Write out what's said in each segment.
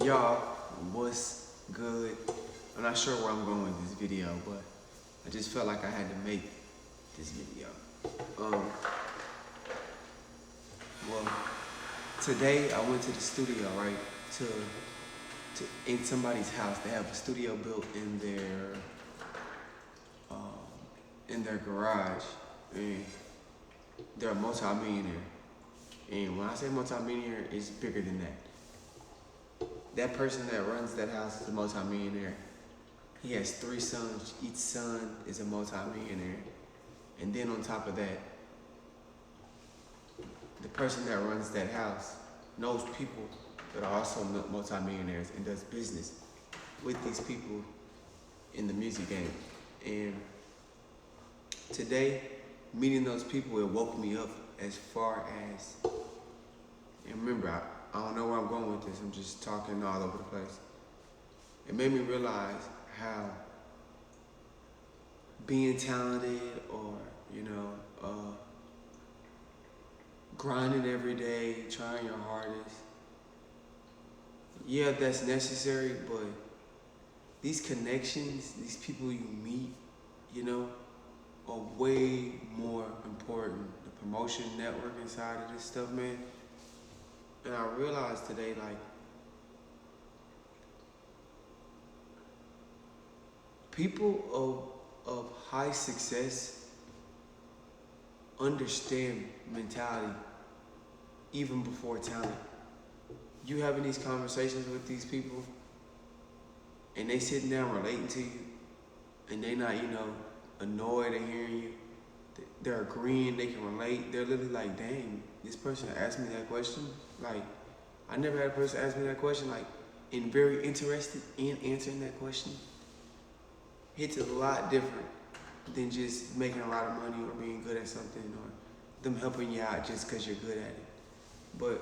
Y'all, what's good? I'm not sure where I'm going with this video, but I just felt like I had to make this video. Um, well, today I went to the studio, right? To in somebody's house. They have a studio built um, in their garage, and they're a multi-millionaire. And when I say multi-millionaire, it's bigger than that. That person that runs that house is a multi-millionaire. He has 3 sons. Each son is a multi-millionaire. And then on top of that, the person that runs that house knows people that are also multi-millionaires and does business with these people in the music game. And today, meeting those people, it woke me up as far as, and remember, I don't know where I'm going with this. I'm just talking all over the place. It made me realize how being talented or, grinding every day, trying your hardest, yeah, that's necessary, but these connections, these people you meet, are way more important. The promotion networking side of this stuff, man. And I realized today, like, people of high success understand mentality even before talent. You having these conversations with these people and they sitting down relating to you and they not, annoyed at hearing you. They're agreeing, they can relate. They're literally like, dang, this person asked me that question. Like, I never had a person ask me that question, like, and very interested in answering that question. Hits a lot different than just making a lot of money or being good at something or them helping you out just because you're good at it. But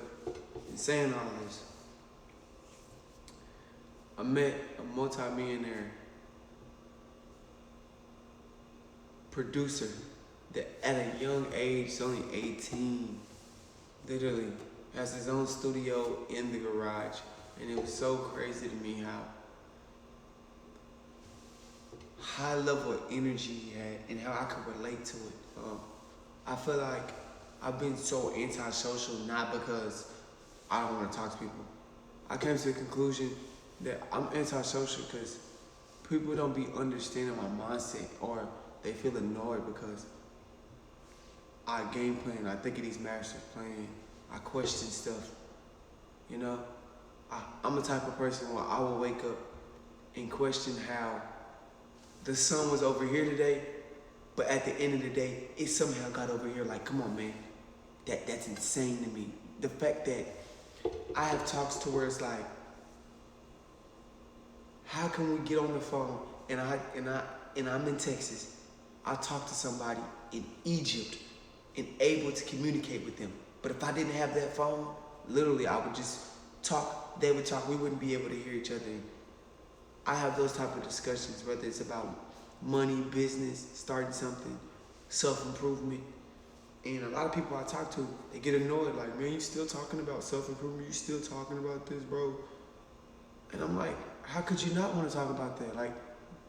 in saying all this, I met a multi-millionaire producer that at a young age, he's only 18, literally has his own studio in the garage. And it was so crazy to me how high level of energy he had and how I could relate to it. I feel like I've been so antisocial, not because I don't want to talk to people. I came to the conclusion that I'm antisocial because people don't be understanding my mindset, or they feel annoyed because I game plan, I think of these master plan, I question stuff. I'm the type of person where I will wake up and question how the sun was over here today, but at the end of the day, it somehow got over here. Like, come on, man, that's insane to me. The fact that I have talks to where it's like, how can we get on the phone and I'm in Texas, I talk to somebody in Egypt and able to communicate with them. But if I didn't have that phone, literally I would just talk, they would talk, we wouldn't be able to hear each other. I have those type of discussions, whether it's about money, business, starting something, self-improvement. And a lot of people I talk to, they get annoyed, like, man, you still talking about self-improvement? You still talking about this, bro? And I'm like, how could you not want to talk about that? Like,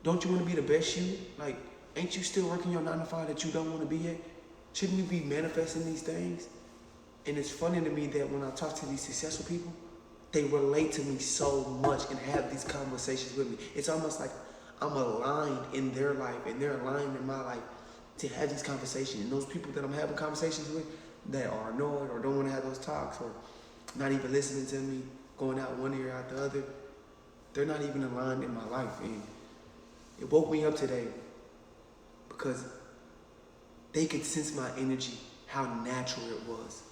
don't you want to be the best you? Like, ain't you still working your 9 to 5 that you don't want to be at? Shouldn't you be manifesting these things? And it's funny to me that when I talk to these successful people, they relate to me so much and have these conversations with me. It's almost like I'm aligned in their life and they're aligned in my life to have these conversations. And those people that I'm having conversations with that are annoyed or don't want to have those talks or not even listening to me, going out one ear out the other, they're not even aligned in my life. And it woke me up today because they could sense my energy, how natural it was.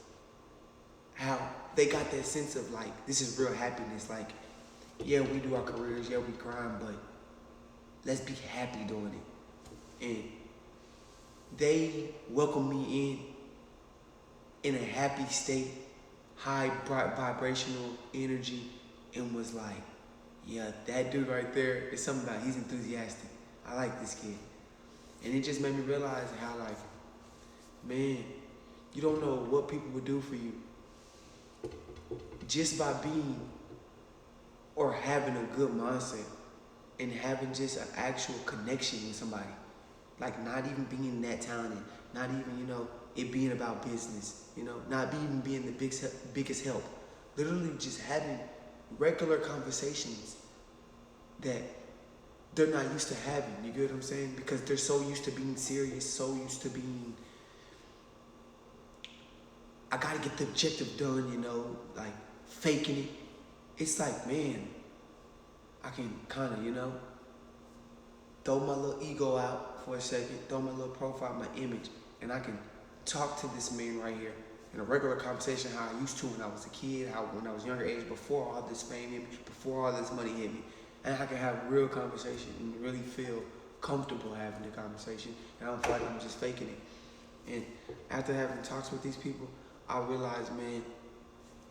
How they got that sense of like, this is real happiness. Like, yeah, we do our careers, yeah, we grind, but let's be happy doing it. And they welcome me in a happy state, high vibrational energy, and was like, yeah, that dude right there is something about, he's enthusiastic. I like this kid. And it just made me realize how, like, man, you don't know what people would do for you just by being or having a good mindset and having just an actual connection with somebody. Like not even being that talented, not even, it being about business, not even being the biggest help. Literally just having regular conversations that they're not used to having. You get what I'm saying? Because they're so used to being serious, so used to being, I gotta get the objective done, like faking it. It's like, man, I can kind of, throw my little ego out for a second, throw my little profile, my image, and I can talk to this man right here in a regular conversation how I used to when I was a kid, how when I was younger age, before all this fame hit me, before all this money hit me. And I can have real conversation and really feel comfortable having the conversation. And I don't feel like I'm just faking it. And after having talks with these people, I realized, man,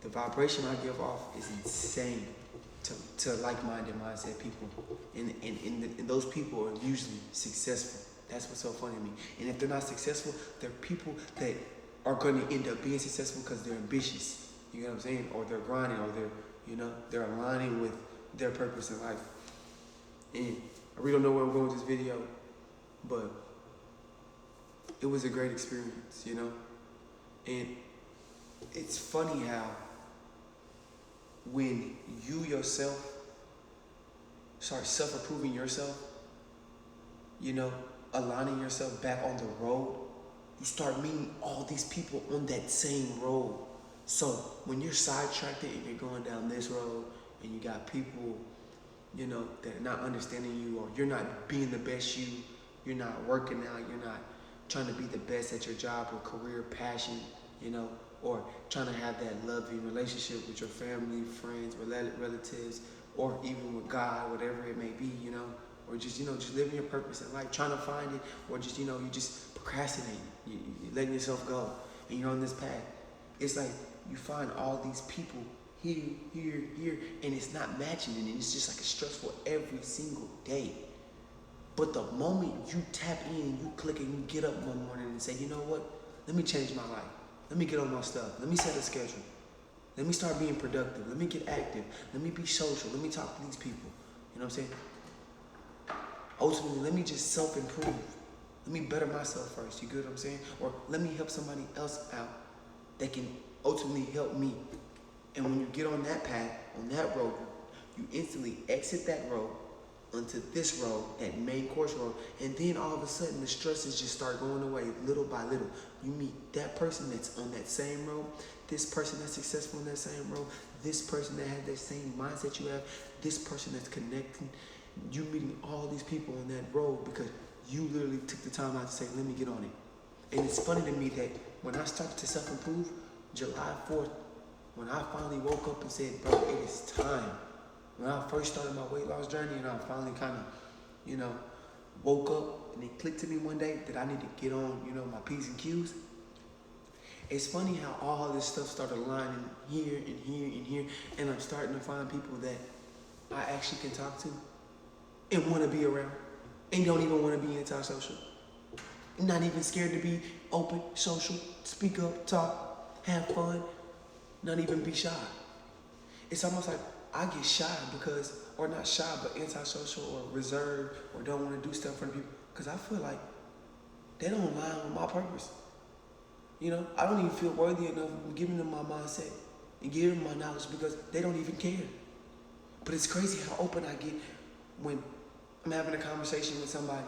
the vibration I give off is insane to like-minded mindset people. And those people are usually successful. That's what's so funny to me. And if they're not successful, they're people that are going to end up being successful because they're ambitious. You know what I'm saying? Or they're grinding, or they're aligning with their purpose in life. And I really don't know where I'm going with this video, but it was a great experience, And it's funny how when you yourself start self-approving yourself, aligning yourself back on the road, you start meeting all these people on that same road. So when you're sidetracked and you're going down this road and you got people, that are not understanding you, or you're not being the best you're not working out, you're not trying to be the best at your job or career, passion, or trying to have that loving relationship with your family, friends, relatives, or even with God, whatever it may be, or just, just living your purpose in life, trying to find it, or just, you just procrastinating, you're letting yourself go, and you're on this path. It's like you find all these people here, and it's not matching, and it's just like it's stressful every single day. But the moment you tap in and you click and you get up one morning and say, you know what, let me change my life. Let me get on my stuff. Let me set a schedule. Let me start being productive. Let me get active. Let me be social. Let me talk to these people. You know what I'm saying? Ultimately, let me just self-improve. Let me better myself first. You get what I'm saying? Or let me help somebody else out that can ultimately help me. And when you get on that path, on that road, you instantly exit that road onto this road, that main course road, and then all of a sudden the stresses just start going away little by little. You meet that person that's on that same road, this person that's successful on that same road, this person that has that same mindset you have, this person that's connecting. You meeting all these people on that road because you literally took the time out to say, let me get on it. And it's funny to me that when I started to self-improve, July 4th, when I finally woke up and said, bro, it is time. When I first started my weight loss journey and I finally kind of, woke up and it clicked to me one day that I need to get on, my P's and Q's. It's funny how all this stuff started aligning here and here and here, and I'm starting to find people that I actually can talk to and want to be around and don't even want to be antisocial. Not even scared to be open, social, speak up, talk, have fun, not even be shy. It's almost like I get shy because, or not shy, but antisocial or reserved or don't want to do stuff in front of people because I feel like they don't align with my purpose. I don't even feel worthy enough of giving them my mindset and giving them my knowledge because they don't even care. But it's crazy how open I get when I'm having a conversation with somebody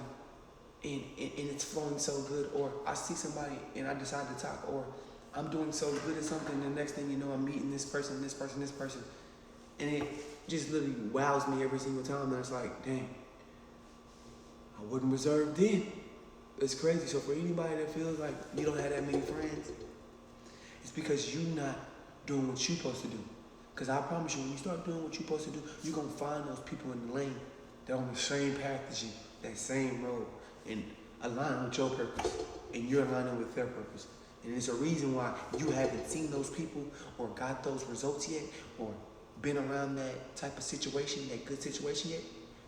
and it's flowing so good, or I see somebody and I decide to talk, or I'm doing so good at something, the next thing you know, I'm meeting this person. And it just literally wows me every single time. And it's like, dang, I wasn't reserved then. It's crazy. So for anybody that feels like you don't have that many friends, it's because you're not doing what you're supposed to do. Because I promise you, when you start doing what you're supposed to do, you're going to find those people in the lane that are on the same path as you, that same road, and align with your purpose. And you're aligning with their purpose. And there's a reason why you haven't seen those people or got those results yet, or been around that type of situation, that good situation yet,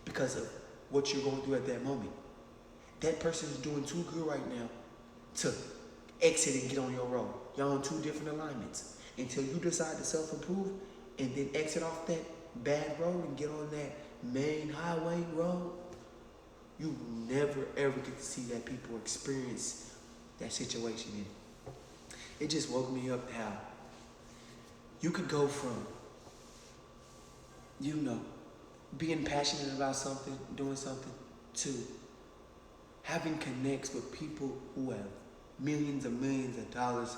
because of what you're going through at that moment. That person is doing too good right now to exit and get on your road. Y'all on two different alignments. Until you decide to self-improve and then exit off that bad road and get on that main highway road, you never ever get to see that people experience that situation. And it just woke me up how you could go from, being passionate about something, doing something, to having connects with people who have millions and millions of dollars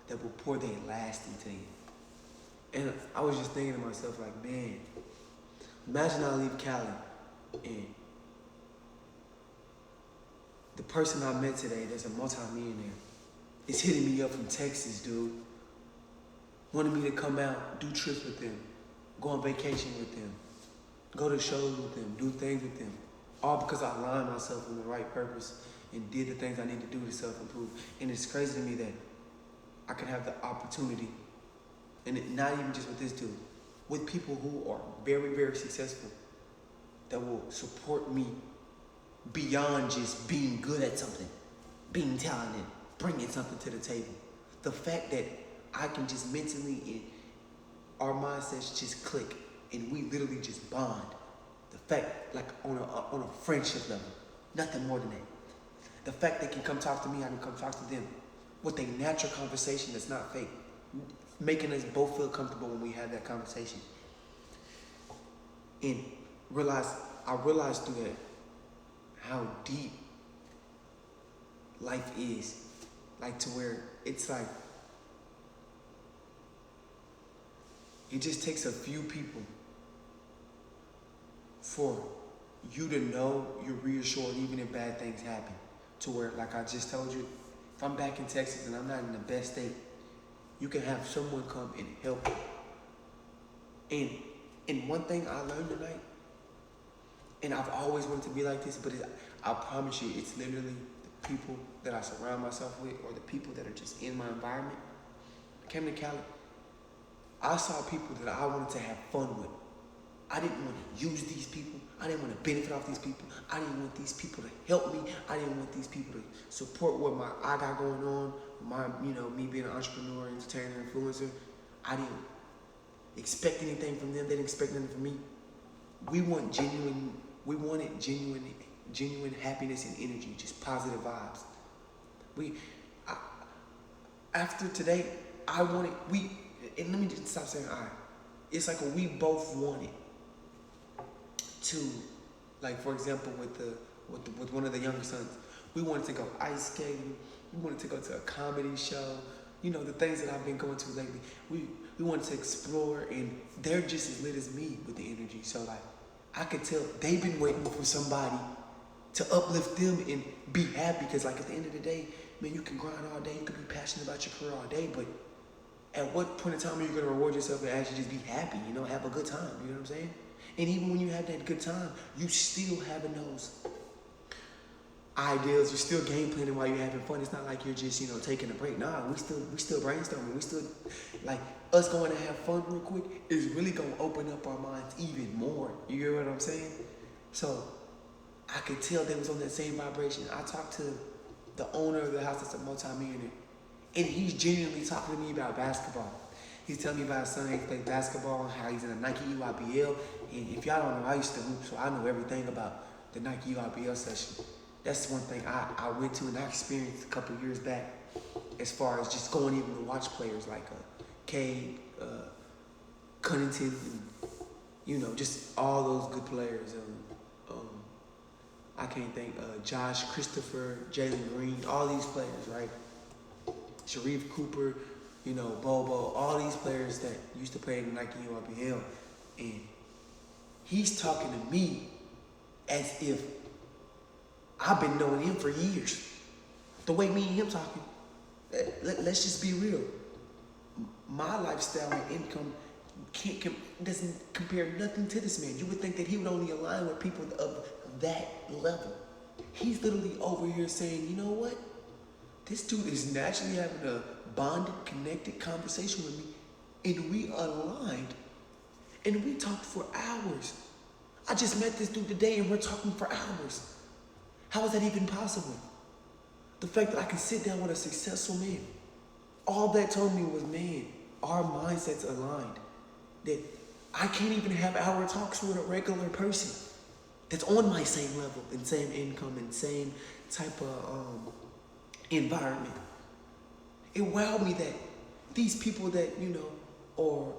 that will pour their last into you. And I was just thinking to myself, like, man, imagine I leave Cali and the person I met today that's a multi-millionaire is hitting me up from Texas, dude. Wanted me to come out, do trips with them, go on vacation with them, go to shows with them, do things with them. All because I aligned myself with the right purpose and did the things I need to do to self-improve. And it's crazy to me that I could have the opportunity, and not even just with this dude, with people who are very, very successful that will support me beyond just being good at something, being talented, bringing something to the table. The fact that I can just mentally, and our mindsets just click, and we literally just bond. The fact, like on a friendship level, nothing more than that. The fact they can come talk to me, I can come talk to them, with a natural conversation that's not fake, making us both feel comfortable when we have that conversation. And I realized through that how deep life is, like to where it's like, it just takes a few people for you to know you're reassured even if bad things happen. To where, like I just told you, if I'm back in Texas and I'm not in the best state, you can have someone come and help you. And one thing I learned tonight, and I've always wanted to be like this, but I promise you, it's literally the people that I surround myself with, or the people that are just in my environment. I came to Cali, I saw people that I wanted to have fun with. I didn't want to use these people. I didn't want to benefit off these people. I didn't want these people to help me. I didn't want these people to support what I got going on. Me being an entrepreneur, entertainer, influencer. I didn't expect anything from them. They didn't expect anything from me. We wanted genuine happiness and energy, just positive vibes. After today, and let me just stop saying I. It's like we both wanted to, like, for example, with one of the younger sons, we wanted to go ice skating. We wanted to go to a comedy show. The things that I've been going to lately. We wanted to explore, and they're just as lit as me with the energy. So, like, I could tell they've been waiting for somebody to uplift them and be happy. Because, like, at the end of the day, man, you can grind all day. You can be passionate about your career all day, but at what point in time are you going to reward yourself and actually just be happy, have a good time, you know what I'm saying? And even when you have that good time, you still having those ideas, you're still game planning while you're having fun. It's not like you're just, taking a break. Nah, we still brainstorming. We still, like, us going to have fun real quick is really going to open up our minds even more. You hear what I'm saying? So I could tell they was on that same vibration. I talked to the owner of the house that's a multi-millionaire, and he's genuinely talking to me about basketball. He's telling me about his son, he plays basketball, and how he's in a Nike EYBL. And if y'all don't know, I used to hoop, so I know everything about the Nike EYBL session. That's one thing I went to and I experienced a couple of years back, as far as just going even to watch players like Cade, Cunnington, and, just all those good players. I can't think, Josh Christopher, Jalen Green, all these players, right? Sharif Cooper, Bobo, all these players that used to play in the Nike URBL. And he's talking to me as if I've been knowing him for years. The way me and him talking, let's just be real. My lifestyle and income doesn't compare nothing to this man. You would think that he would only align with people of that level. He's literally over here saying, you know what? This dude is naturally having a bonded, connected conversation with me, and we aligned, and we talked for hours. I just met this dude today, and we're talking for hours. How is that even possible? The fact that I can sit down with a successful man, all that told me was, man, our mindsets aligned. That I can't even have hour talks with a regular person that's on my same level and same income and same type of environment. It wowed me that these people that, or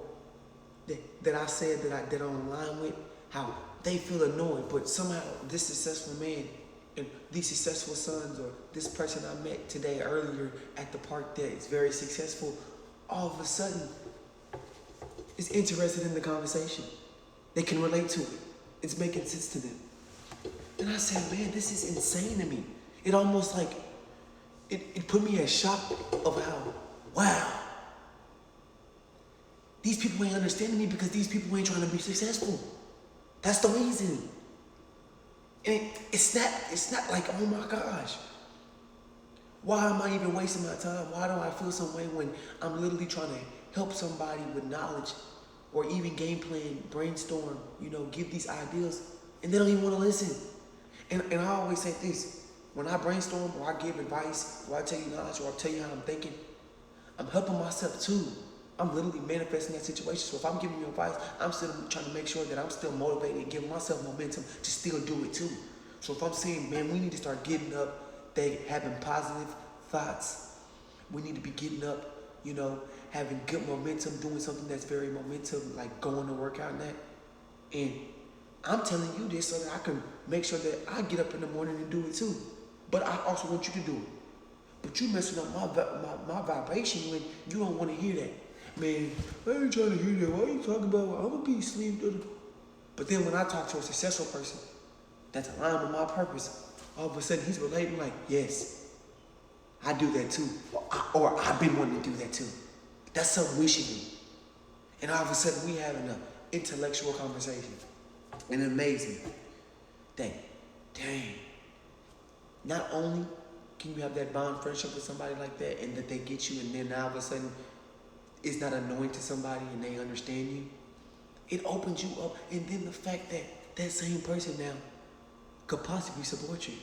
that I said that I'm online with, how they feel annoyed, but somehow this successful man and these successful sons, or this person I met today earlier at the park that is very successful, all of a sudden is interested in the conversation. They can relate to it. It's making sense to them. And I said, man, this is insane to me. It almost like, it put me at shock of how, wow, these people ain't understanding me because these people ain't trying to be successful. That's the reason. And it's not like, oh my gosh, why am I even wasting my time? Why do I feel some way when I'm literally trying to help somebody with knowledge or even game plan, brainstorm, give these ideas, and they don't even want to listen. And I always say this, when I brainstorm or I give advice or I tell you knowledge or I tell you how I'm thinking, I'm helping myself too. I'm literally manifesting that situation. So if I'm giving you advice, I'm still trying to make sure that I'm still motivated and giving myself momentum to still do it too. So if I'm saying, man, we need to start getting up, having positive thoughts. We need to be getting up, having good momentum, doing something that's very momentum, like going to work out and that. And I'm telling you this so that I can make sure that I get up in the morning and do it too. But I also want you to do it. But you messing up my vibration when you don't want to hear that. Man, I ain't trying to hear that. Why are you talking about, I'm going to be asleep? But then when I talk to a successful person that's aligned with my purpose, all of a sudden he's relating like, yes, I do that too. Or I've been wanting to do that too. That's so wishing. And all of a sudden we having an intellectual conversation. And amazing. Dang. Not only can you have that bond friendship with somebody like that and that they get you, and then now all of a sudden it's not annoying to somebody and they understand you. It opens you up. And then the fact that that same person now could possibly support you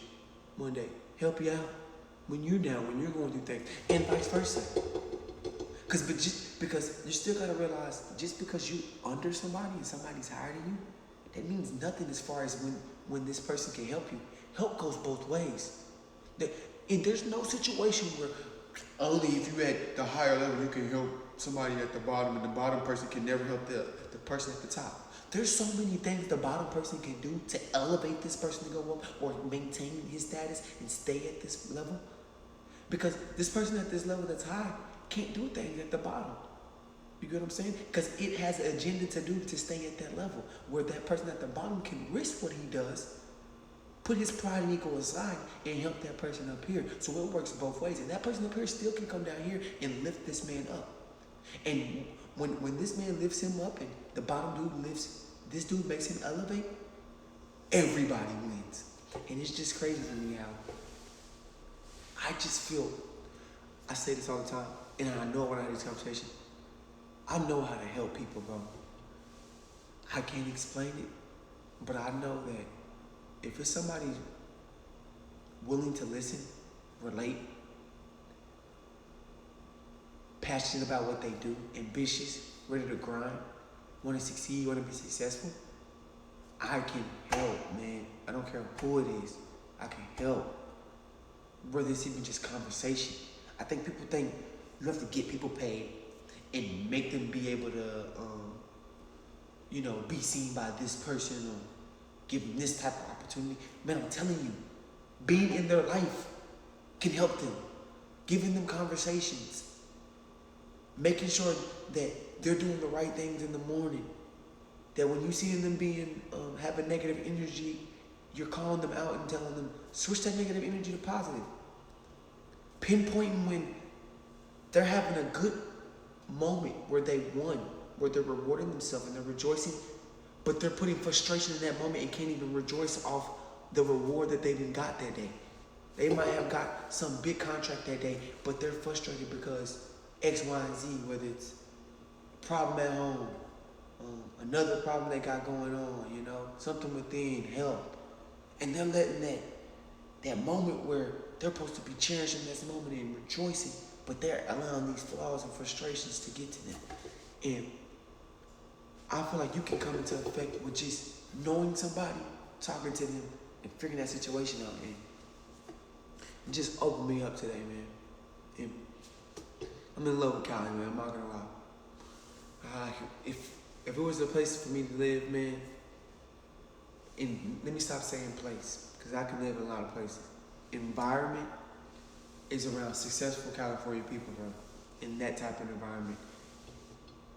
one day, help you out when you're down, when you're going through things, and vice versa. Because you still gotta realize, just because you under somebody and somebody's higher than you, that means nothing as far as when this person can help you. Help goes both ways. And there's no situation where only if you're at the higher level you can help somebody at the bottom, and the bottom person can never help the person at the top. There's so many things the bottom person can do to elevate this person to go up or maintain his status and stay at this level. Because this person at this level that's high can't do things at the bottom. You get what I'm saying? Because it has an agenda to do to stay at that level, where that person at the bottom can risk what he does, put his pride and ego aside, and help that person up here. So it works both ways. And that person up here still can come down here and lift this man up. And when this man lifts him up and the bottom dude lifts, this dude makes him elevate, everybody wins. And it's just crazy to me how I just feel, I say this all the time, and I know when I have this conversation, I know how to help people, bro. I can't explain it, but I know that if it's somebody willing to listen, relate, passionate about what they do, ambitious, ready to grind, want to succeed, want to be successful, I can help, man. I don't care who it is. I can help. Whether it's even just conversation. I think people think you have to get people paid and make them be able to, be seen by this person or give them this type of opportunity. Man, I'm telling you, being in their life can help them. Giving them conversations. Making sure that they're doing the right things in the morning. That when you see them being, having negative energy, you're calling them out and telling them, switch that negative energy to positive. Pinpointing when they're having a good moment where they won, where they're rewarding themselves and they're rejoicing, but they're putting frustration in that moment and can't even rejoice off the reward that they even got that day. They might have got some big contract that day, but they're frustrated because X, Y, and Z, whether it's a problem at home, another problem they got going on, something within, help. And they're letting that moment where they're supposed to be cherishing this moment and rejoicing, but they're allowing these flaws and frustrations to get to them. And I feel like you can come into effect with just knowing somebody, talking to them, and figuring that situation out, and it just opened me up today, man. And I'm in love with Cali, man. I'm not gonna lie. If it was a place for me to live, man, and let me stop saying place, because I can live in a lot of places. Environment is around successful California people, bro. In that type of environment,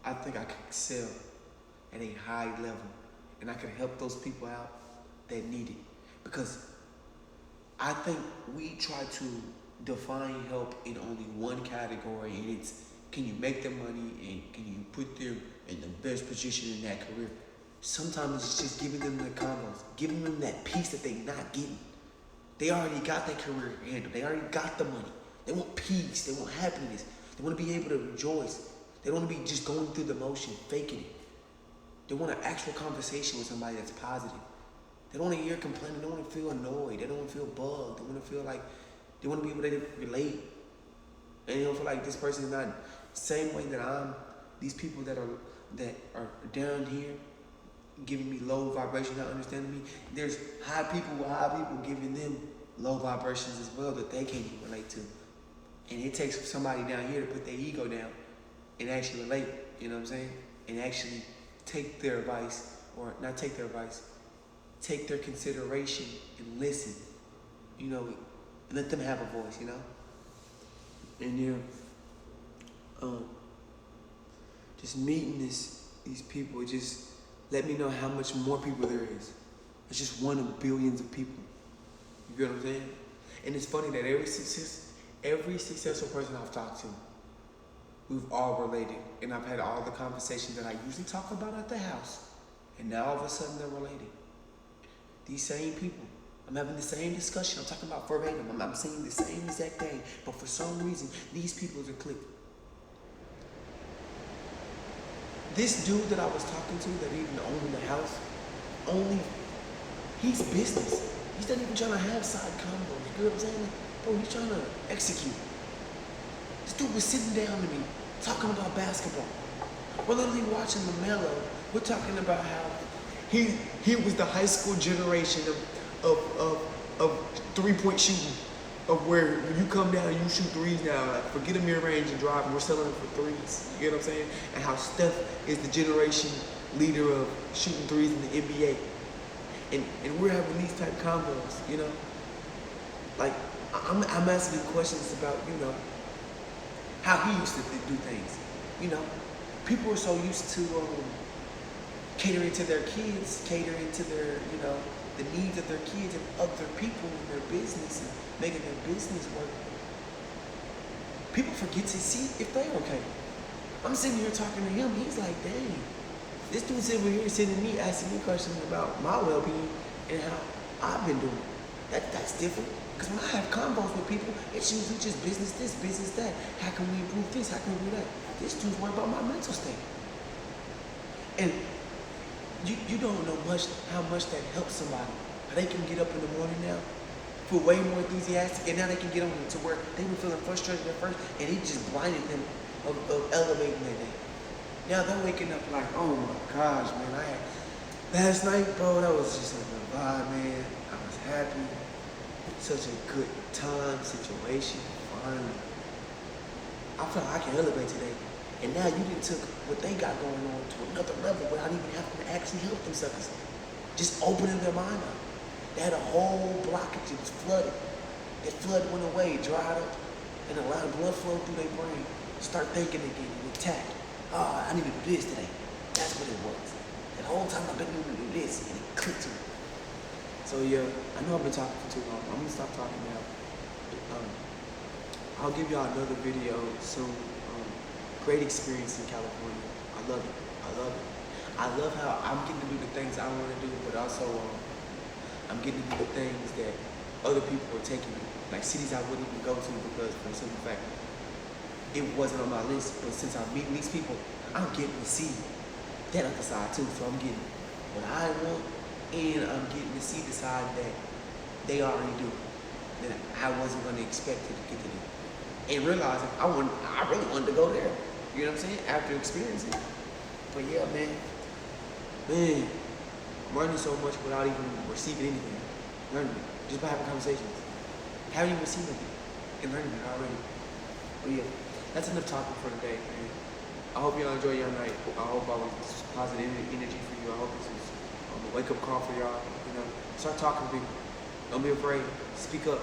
I think I could excel at a high level, and I could help those people out that need it. Because I think we try to define help in only one category, and it's, can you make them money and can you put them in the best position in that career? Sometimes it's just giving them the combos, giving them that piece that they're not getting. They already got that career handled. They already got the money. They want peace. They want happiness. They want to be able to rejoice. They don't want to be just going through the motion, faking it. They want an actual conversation with somebody that's positive. They don't want to hear complaining. They don't want to feel annoyed. They don't want to feel bugged. They want to feel like they want to be able to relate. And they don't feel like this person is not the same way that I'm. These people that are down here giving me low vibrations, not understanding me. There's high people with high people giving them low vibrations as well that they can't even relate to. And it takes somebody down here to put their ego down and actually relate, you know what I'm saying? And actually take their advice, or not take their advice, take their consideration and listen, you know, and let them have a voice, you know? And just meeting these people, just let me know how much more people there is. It's just one of billions of people. You get what I'm saying? And it's funny that every successful person I've talked to, we've all related. And I've had all the conversations that I usually talk about at the house. And now all of a sudden they're related. These same people. I'm having the same discussion. I'm talking about verbatim. I'm saying the same exact thing. But for some reason, these people are clicked. This dude that I was talking to that even owned the house, he's business. He's not even trying to have side combos. You know what I'm saying? Bro, he's trying to execute. This dude was sitting down to me, talking about basketball. We're literally watching LaMelo. We're talking about how he was the high school generation of three-point shooting. Of where when you come down and you shoot threes now, like forget a mid-range and drive, and we're selling it for threes. You know what I'm saying? And how Steph is the generation leader of shooting threes in the NBA. And we're having these type combos, you know? Like, I'm asking questions about, you know, how he used to do things. You know, people are so used to catering to their kids, catering to their, you know, the needs of their kids and other people in their business and making their business work. People forget to see if they're okay. I'm sitting here talking to him. He's like, dang, this dude's over here sitting to me asking me questions about my well-being and how I've been doing. That's different. Because when I have convos with people, it's usually just business this, business that. How can we improve this? How can we do that? This dude's worried about my mental state. And you don't know how much that helps somebody. How they can get up in the morning now, feel way more enthusiastic, and now they can get on to where they were feeling frustrated at first, and he just blinded them of elevating their day. Now they're waking up like, oh my gosh, man, last night, bro, that was just like a vibe, man. I was happy. Such a good time, situation, finally. I feel like I can elevate today. And now you done took what they got going on to another level without even having to actually help them suckers. Just opening their mind up. They had a whole blockage, it was flooded. That flood went away, dried up, and allowed blood flow through their brain. Start thinking again and attack. Oh, I need to do this today. That's what it was. That whole time I've been needing to do this, and it clicked to me. So yeah, I know I've been talking for too long. I'm gonna stop talking now. I'll give y'all another video soon. Great experience in California. I love it. I love it. I love how I'm getting to do the things I want to do, but also I'm getting to do the things that other people are taking me. Like cities I wouldn't even go to because for the simple fact, it wasn't on my list. But since I'm meeting these people, I'm getting to see that other side too. So I'm getting what I want, and I'm getting to see the side that they already do, that I wasn't going to expect to get to do. And realizing I really wanted to go there. You know what I'm saying? After experiencing it. But yeah, man, Man, I'm learning so much without even receiving anything. Learning it. Just by having conversations. Haven't even received anything. And learning it already. But yeah, that's enough talking for today, man. I hope y'all enjoy your night. I hope I was positive energy for you. I hope this was a wake-up call for y'all. You know, start talking to people. Don't be afraid. Speak up.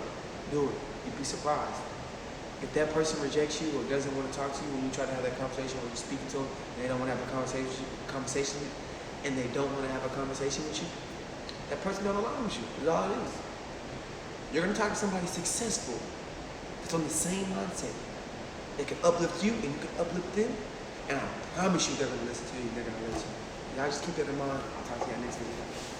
Do it. You'd be surprised. If that person rejects you or doesn't want to talk to you when you try to have that conversation or you're speaking to them and they don't want to have a conversation and they don't want to have a conversation with you, that person don't align with you. That's all it is. You're going to talk to somebody successful that's on the same mindset. They can uplift you and you can uplift them. And I promise you they're going to listen to you and they're going to listen. Y'all just keep that in mind. I'll talk to y'all next video.